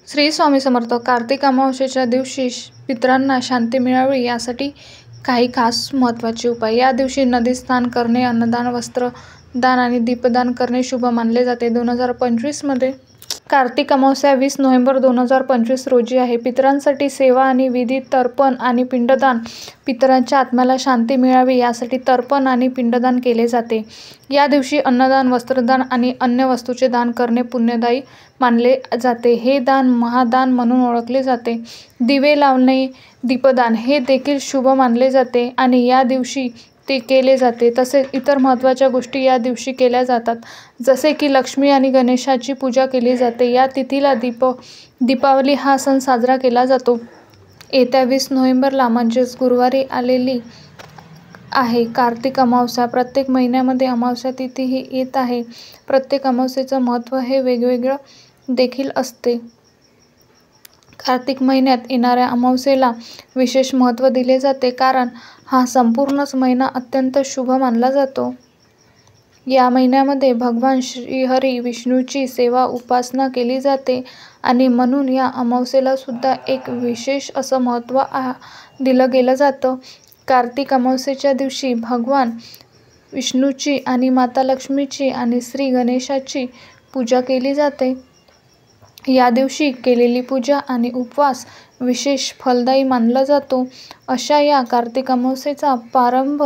श्री स्वामी समर्थ. कार्तिक अमावस्येच्या दिवशी पितरांना शांती मिळावी यासाठी काही खास महत्त्वाचे उपाय. या दिवशी नदीत स्नान करणे, अन्नदान, वस्त्रदान आणि दीपदान करणे शुभ मानले जाते. 2025 मध्ये कार्तिक अमावस्या 20 नोव्हेंबर 2025 रोजी आहे. पितरांसाठी सेवा आणि विधी. तर्पण आणि पिंडदान. पितरांच्या आत्म्याला शांती मिळावी यासाठी तर्पण आणि पिंडदान केले जाते. या दिवशी अन्नदान, वस्त्रदान आणि अन्य वस्तूचे दान करणे पुण्यदायी मानले जाते. हे दान महादान म्हणून ओळखले जाते. दिवे लावणे, दीपदान हे देखील शुभ मानले जाते आणि या दिवशी ते केले जाते. तसेच इतर महत्त्वाच्या गोष्टी या दिवशी केल्या जातात, जसे की लक्ष्मी आणि गणेशाची पूजा केली जाते. या तिथीला दीपावली हा सण साजरा केला जातो. येत्या 20 नोव्हेंबरला म्हणजेच गुरुवारी आलेली आहे कार्तिक अमावस्या. प्रत्येक महिन्यामध्ये अमावस्या तिथी ही येत आहे. प्रत्येक अमावस्येचं महत्त्व हे वेगवेगळं देखील असते. कार्तिक महिन्यात येणाऱ्या अमावस्येला विशेष महत्त्व दिले जाते, कारण हा संपूर्णच महिना अत्यंत शुभ मानला जातो. या महिन्यामध्ये भगवान श्रीहरी विष्णूची सेवा उपासना केली जाते आणि म्हणून या अमावस्येला सुद्धा एक विशेष असं महत्त्व दिलं गेलं जातं. कार्तिक अमावस्येच्या दिवशी भगवान विष्णूची आणि माता लक्ष्मीची आणि श्री गणेशाची पूजा केली जाते. या दिवशी केलेली पूजा आणि उपवास विशेष फलदायी मानला जातो. अशा या कार्तिक अमावस्येचा प्रारंभ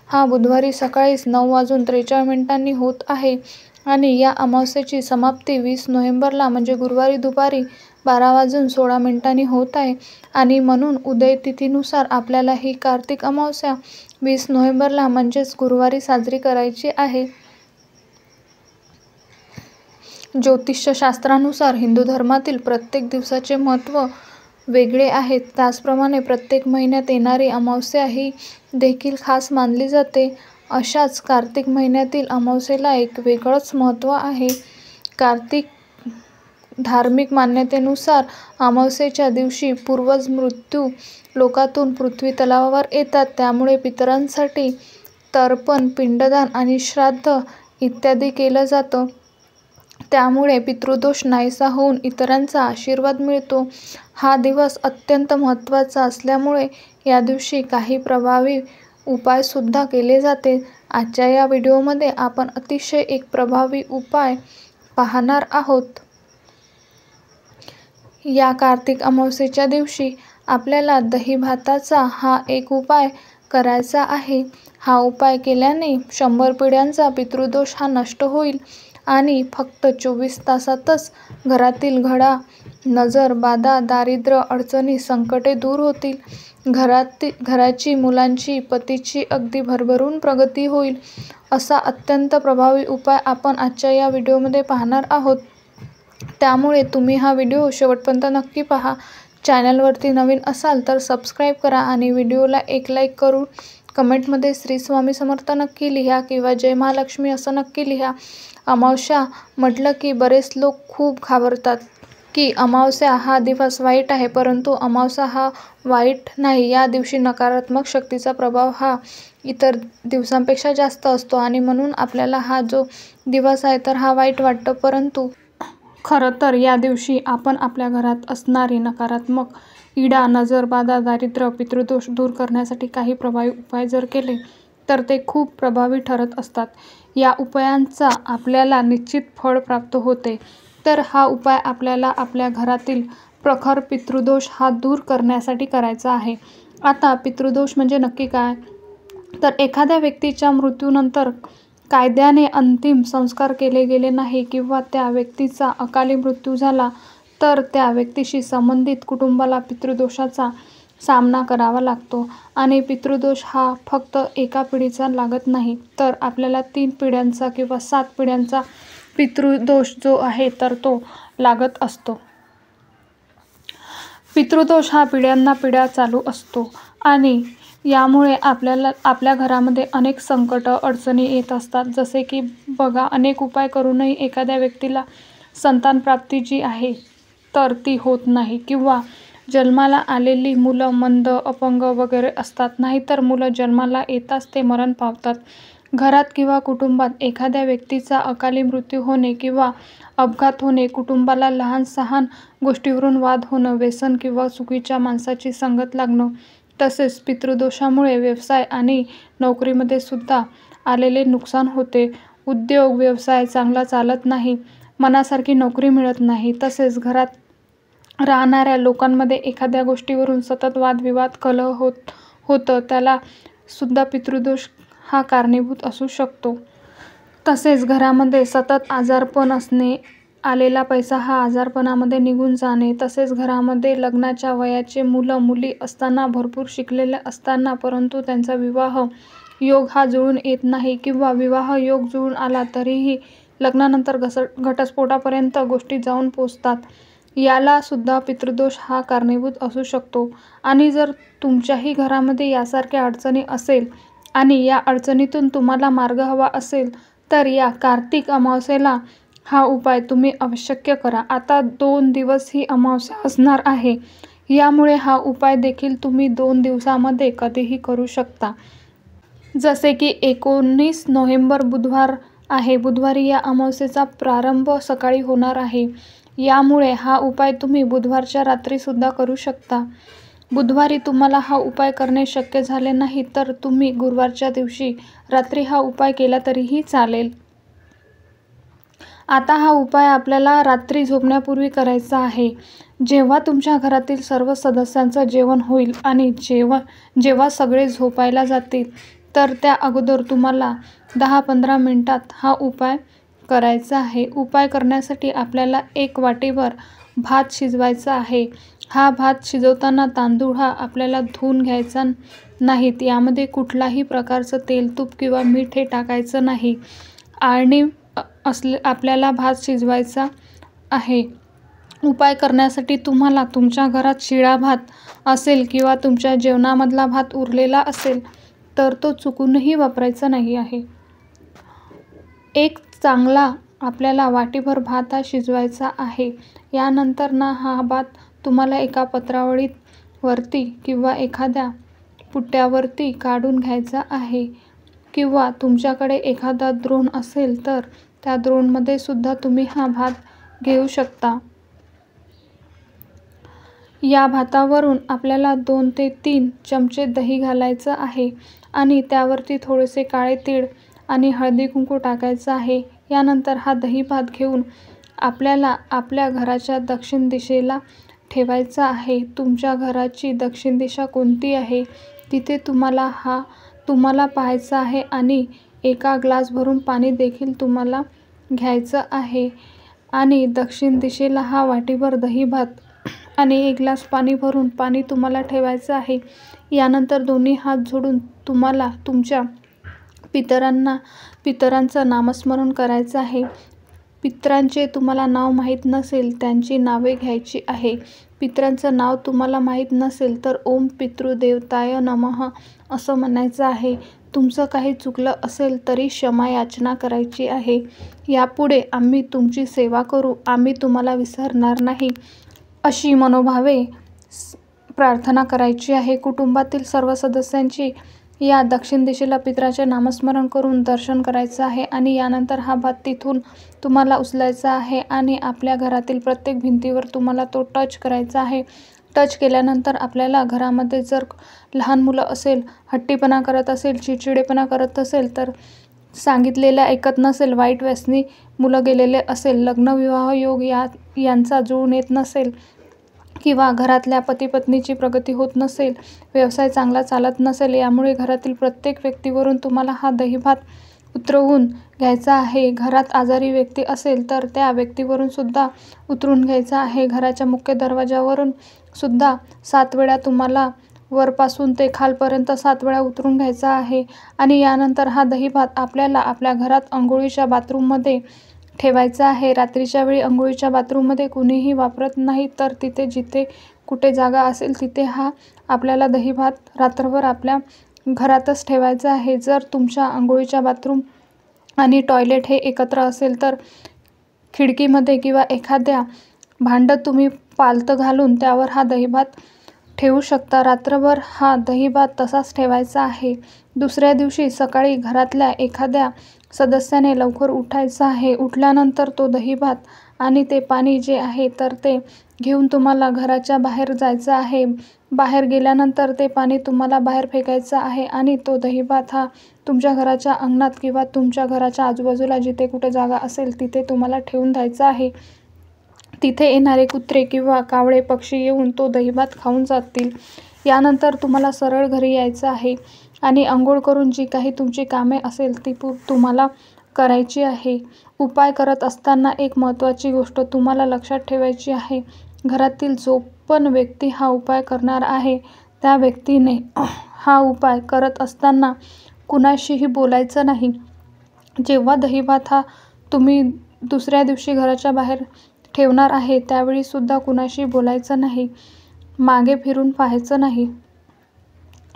हा बुधवारी सकाळी 9:43 होत आहे आणि या अमावस्येची समाप्ती 20 नोव्हेंबरला म्हणजे गुरुवारी दुपारी 12:16 होत आहे आणि म्हणून उदय तिथीनुसार आपल्याला ही कार्तिक अमावस्या 20 नोव्हेंबरला म्हणजेच गुरुवारी साजरी करायची आहे. ज्योतिषशास्त्रानुसार हिंदू धर्मातील प्रत्येक दिवसाचे महत्त्व वेगळे आहे. त्याचप्रमाणे प्रत्येक महिन्यात येणारी अमावस्या ही देखील खास मानली जाते. अशाच कार्तिक महिन्यातील अमावस्येला एक वेगळंच महत्त्व आहे. कार्तिक धार्मिक मान्यतेनुसार अमावस्येच्या दिवशी पूर्वज मृत्यू लोकातून पृथ्वी तलावावर येतात. त्यामुळे पितरांसाठी तर्पण, पिंडदान आणि श्राद्ध इत्यादी केलं जातं. त्यामुळे पितृदोष नाहीसा होऊन इतरांचा आशीर्वाद मिळतो. हा दिवस अत्यंत महत्त्वाचा असल्यामुळे या दिवशी काही प्रभावी उपायसुद्धा केले जाते. आजच्या या व्हिडिओमध्ये आपण अतिशय एक प्रभावी उपाय पाहणार आहोत. या कार्तिक अमावस्येच्या दिवशी आपल्याला दही भाताचा हा एक उपाय करायचा आहे. हा उपाय केल्याने 100 पिढ्यांचा पितृदोष हा नष्ट होईल आणि फक्त 24 तासातच घरातील घडा, नजर, बाधा, दारिद्र्य, अडचणी, संकटे दूर होतील. घराची, मुलांची, पतीची अगदी भरभरून प्रगती होईल. असा अत्यंत प्रभावी उपाय आपण आजच्या या व्हिडिओमध्ये पाहणार आहोत. त्यामुळे तुम्ही हा व्हिडिओ शेवटपर्यंत नक्की पहा. चॅनलवरती नवीन असाल तर सबस्क्राईब करा आणि व्हिडिओला एक लाईक करून कमेंटमध्ये श्री स्वामी समर्थ नक्की लिहा किंवा जय महालक्ष्मी असं नक्की लिहा. अमावस्या म्हटलं की बरेच लोक खूप घाबरतात की अमावस्या हा दिवस वाईट आहे, परंतु अमावस्या हा वाईट नाही. या दिवशी नकारात्मक शक्तीचा प्रभाव हा इतर दिवसांपेक्षा जास्त असतो आणि म्हणून आपल्याला हा जो दिवस आहे तर हा वाईट वाटतो. परंतु खरं तर या दिवशी आपण आपल्या घरात असणारी नकारात्मक इडा, नजर, बाधा, दारिद्र्य, पितृदोष दूर करण्यासाठी काही प्रभावी उपाय जर केले तर ते खूप प्रभावी ठरत असतात. या उपायांचा आपल्याला निश्चित फळ प्राप्त होते. तर हा उपाय आपल्याला आपल्या घरातील प्रखर पितृदोष हा दूर करण्यासाठी करायचा आहे. आता पितृदोष म्हणजे नक्की काय? तर एखाद्या व्यक्तीच्या मृत्यूनंतर कायद्याने अंतिम संस्कार केले गेले नाही किंवा त्या व्यक्तीचा अकाली मृत्यू झाला तर त्या व्यक्तीशी संबंधित कुटुंबाला पितृदोषाचा सामना करावा लागतो. आणि पितृदोष हा फक्त एका पिढीचा लागत नाही, तर आपल्याला 3 पिढ्यांचा किंवा 7 पिढ्यांचा पितृदोष जो आहे तर तो लागत असतो. पितृदोष हा पिढ्या चालू असतो आणि यामुळे आपल्याला आपल्या घरामध्ये अनेक संकटं, अडचणी येत असतात. जसे की बघा, अनेक उपाय करूनही एखाद्या व्यक्तीला संतानप्राप्ती जी आहे तर ती होत नाही किंवा जन्माला आलेली मुलं मंद, अपंग वगैरे असतात. नाहीतर मुलं जन्माला येताच ते मरण पावतात. घरात किंवा कुटुंबात एखाद्या व्यक्तीचा अकाली मृत्यू होणे किंवा अपघात होणे, कुटुंबाला लहान सहान गोष्टीवरून वाद होणं, व्यसन किंवा चुकीच्या माणसाची संगत लागणं, तसेच पितृदोषामुळे व्यवसाय आणि नोकरीमध्ये सुद्धा आलेले नुकसान होते. उद्योग व्यवसाय चांगला चालत नाही, मनासारखी नोकरी मिळत नाही, तसेच घरात राहणाऱ्या लोकांमध्ये एखाद्या गोष्टीवरून सतत वादविवाद, कलह होतं, त्याला सुद्धा पितृदोष हा कारणीभूत असू शकतो. तसेच घरामध्ये सतत आजारपण असणे, आलेला पैसा हा आजारपणामध्ये निघून जाणे, तसेच घरामध्ये लग्नाच्या वयाचे मुलं-मुली असताना, भरपूर शिकलेले असताना, परंतु त्यांचा विवाह योग हा जुळून येत नाही किंवा विवाह योग जुळून आला तरीही लग्नानंतर घटस्फोटापर्यंत गोष्टी जाऊन पोचतात, याला सुद्धा पितृदोष हा कारणीभूत असू शकतो. आणि जर तुमच्याही घरामध्ये यासारख्या अडचणी असेल आणि या अडचणीतून तुम्हाला मार्ग हवा असेल तर या कार्तिक अमावस्येला हा उपाय तुम्ही अवश्य करा. आता 2 दिवस ही अमावस्या असणार आहे, यामुळे हा उपाय देखील तुम्ही 2 दिवसामध्ये कधीही करू शकता. जसे की 19 नोव्हेंबर बुधवार आहे. बुधवारी या अमावस्येचा प्रारंभ सकाळी होणार आहे, यामुळे हा उपाय तुम्ही बुधवारच्या रात्री सुद्धा करू शकता. बुधवारी तुम्हाला हा उपाय करणे शक्य झाले नाही तर तुम्ही गुरुवारच्या दिवशी रात्री हा उपाय केला तरीही चालेल. आता हा उपाय आपल्याला रात्री झोपण्यापूर्वी करायचा आहे. जेव्हा तुमच्या घरातील सर्व सदस्यांचं जेवण होईल आणि जेव्हा सगळे झोपायला जातील तर त्या अगोदर तुम्हाला 10-15 मिनिटात हा उपाय करायचा आहे. उपाय करण्यासाठी आपल्याला 1 वाटीभर भात शिजवायचा आहे. हा भात शिजवताना तांदूळ हा आपल्याला धुवून घ्यायचा नाहीत. यामध्ये कुठलाही प्रकारचं तेल, तूप किंवा मीठ हे टाकायचं नाही. आळणी आपल्याला भात शिजवायचा आहे. उपाय करण्यासाठी तुम्हाला तुमच्या घरात शिळा भात असेल किंवा तुमच्या जेवणामधला भात उरलेला असेल तर तो चुकूनही वापरायचा नाही आहे. एक चांगला आपल्याला वाटीभर भात हा शिजवायचा आहे. यानंतर हा भात तुम्हाला एका पत्रावळीवरती किंवा एखाद्या पुट्ट्यावरती काढून घ्यायचा आहे किंवा तुमच्याकडे एखादा द्रोण असेल तर त्या द्रोणमध्ये सुद्धा तुम्ही हा भात घेऊ शकता. या भातावरून आपल्याला 2 ते 3 चमचे दही घालायचं आहे आणि त्यावरती थोडेसे काळे तीळ आणि हळदी कुंकू टाकायचं आहे. यानंतर हा दही भात घेऊन आपल्याला आपल्या घराच्या दक्षिण दिशेला ठेवायचा आहे. तुमच्या घराची दक्षिण दिशा कोणती आहे तिथे तुम्हाला पाहायचं आहे आणि 1 ग्लास भरून पाणी देखील तुम्हाला घ्यायचं आहे आणि दक्षिण दिशेला हा वाटीभर दही भात आणि 1 ग्लास पाणी भरून पाणी तुम्हाला ठेवायचं आहे. यानंतर दोन्ही हात जोडून तुम्हाला तुमच्या पितरांचं नामस्मरण करायचं आहे. पितरांचे तुम्हाला नाव माहीत नसेल त्यांची नावे घ्यायची आहे. पितरांचं नाव तुम्हाला माहीत नसेल तर ओम पितृदेवताय नमः असं म्हणायचं आहे. तुमचं काही चुकलं असेल तरी क्षमा याचना करायची आहे. यापुढे आम्ही तुमची सेवा करू, आम्ही तुम्हाला विसरणार नाही अशी मनोभावे प्रार्थना करायची आहे. कुटुंबातील सर्व सदस्यांची या दक्षिण दिशेला पितराचे नामस्मरण करून दर्शन करायचं आहे आणि यानंतर हा भात तिथून तुम्हाला उचलायचा आहे आणि आपल्या घरातील प्रत्येक भिंतीवर तुम्हाला तो टच करायचा आहे. टच केल्यानंतर आपल्याला घरामध्ये जर लहान मुलं असेल, हट्टीपणा करत असेल, चिडचिडेपणा करत असेल, तर सांगितलेलं ऐकत नसेल, वाईट व्यसनी मुलं गेलेले असेल, लग्न-विवाह योग यांचा जुळून येत नसेल किंवा घरातल्या पती-पत्नीची प्रगती होत नसेल, व्यवसाय चांगला चालत नसेल, यामुळे घरातील प्रत्येक व्यक्तीवरून तुम्हाला हा दही भात उतरवून घ्यायचा आहे. घरात आजारी व्यक्ती असेल तर त्या व्यक्तीवरून सुद्धा उतरून घ्यायचा आहे. घराच्या मुख्य दरवाजावरून सुद्धा 7 वेळा तुम्हाला वरपासून ते खालपर्यंत 7 वेळा उतरून घ्यायचा आहे आणि यानंतर हा दही भात आपल्याला आपल्या घरात अंघोळीच्या बाथरूममध्ये ठेवायचा आहे. रात्रीच्या वेळी अंघोळीच्या बाथरूममध्ये कुणीही वापरत नाही तर तिथे जिथे कुठे जागा असेल तिथे हा आपल्याला दही भात रात्रभर आपल्या घरातच ठेवायचा आहे. जर तुमच्या अंघोळीच्या बाथरूम आणि टॉयलेट हे एकत्र असेल तर खिडकीमध्ये किंवा एखाद्या भांडं तुम्ही पालथं घालून त्यावर हा दही भात ठेवू शकता. रात्रभर हा दहीभात तसाच ठेवायचा आहे. दुसऱ्या दिवशी सकाळी घरातल्या एखाद्या सदस्याने लवकर उठायचं आहे. उठल्यानंतर तो दहीभात आणि ते पाणी जे आहे तर ते घेऊन तुम्हाला घराच्या बाहेर जायचं आहे. बाहेर गेल्यानंतर ते पाणी तुम्हाला बाहेर फेकायचं आहे आणि तो दहीभात हा तुमच्या घराच्या अंगणात किंवा तुमच्या घराच्या आजूबाजूला जिथे कुठे जागा असेल तिथे तुम्हाला ठेवून द्यायचं आहे. तिथे येणारे कुत्रे किंवा कावळे पक्षी येऊन तो दहीभात खाऊन जातील. यानंतर तुम्हाला सरळ घरी यायचं आहे आणि अंघोळ करून जी काही तुमची कामे असेल ती तुम्हाला करायची आहे. उपाय करत असताना एक महत्त्वाची गोष्ट तुम्हाला लक्षात ठेवायची आहे. घरातील जो पण व्यक्ती हा उपाय करणार आहे त्या व्यक्तीने हा उपाय करत असताना कुणाशीही बोलायचं नाही. जेव्हा दहीभात हा तुम्ही दुसऱ्या दिवशी घराच्या बाहेर ठेवणार आहे त्यावेळी सुद्धा कुणाशी बोलायचं नाही. मागे फिरून पाहायचं नाही.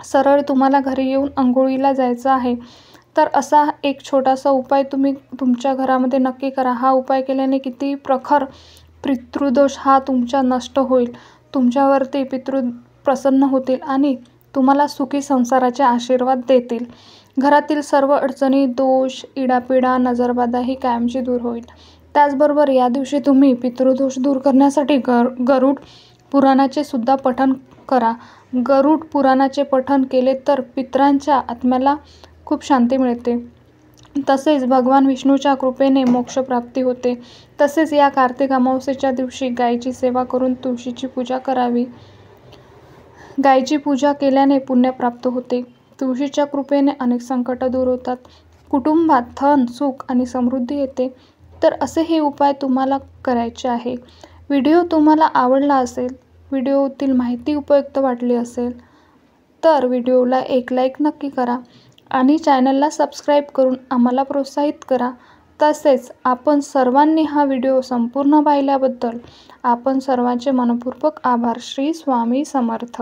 सरळ तुम्हाला घरी येऊन अंघोळीला जायचं आहे. तर असा एक छोटासा उपाय तुम्ही तुमच्या घरामध्ये नक्की करा. हा उपाय केल्याने किती प्रखर पितृदोष हा तुमचा नष्ट होईल. तुमच्यावरती पितृ प्रसन्न होतील आणि तुम्हाला सुखी संसाराचे आशीर्वाद देतील. घरातील सर्व अडचणी, दोष, इडापिडा, नजरबाधा ही कायमची दूर होईल. त्याचबरोबर या दिवशी तुम्ही पितृदोष दूर करण्यासाठी गरुड पुराणाचे सुद्धा पठण करा. गरुड पुराणाचे पठण केले तर पितरांच्या आत्म्याला खूप शांती मिळते. तसेच भगवान विष्णूच्या कृपेने मोक्षप्राप्ती होते. तसेच या कार्तिक अमावस्येच्या दिवशी गायीची सेवा करून तुळशीची पूजा करावी. गायीची पूजा केल्याने पुण्य प्राप्त होते. तुळशीच्या कृपेने अनेक संकट दूर होतात. कुटुंबात धन, सुख आणि समृद्धी येते. तर असे हे उपाय तुम्हाला करायचे आहे. व्हिडिओ तुम्हाला आवडला असेल, व्हिडिओतील माहिती उपयुक्त वाटली असेल तर व्हिडिओला एक लाईक नक्की करा आणि चॅनलला सबस्क्राईब करून आम्हाला प्रोत्साहित करा. तसेच आपण सर्वांनी हा व्हिडिओ संपूर्ण पाहिल्याबद्दल आपण सर्वांचे मनपूर्वक आभार. श्री स्वामी समर्थ.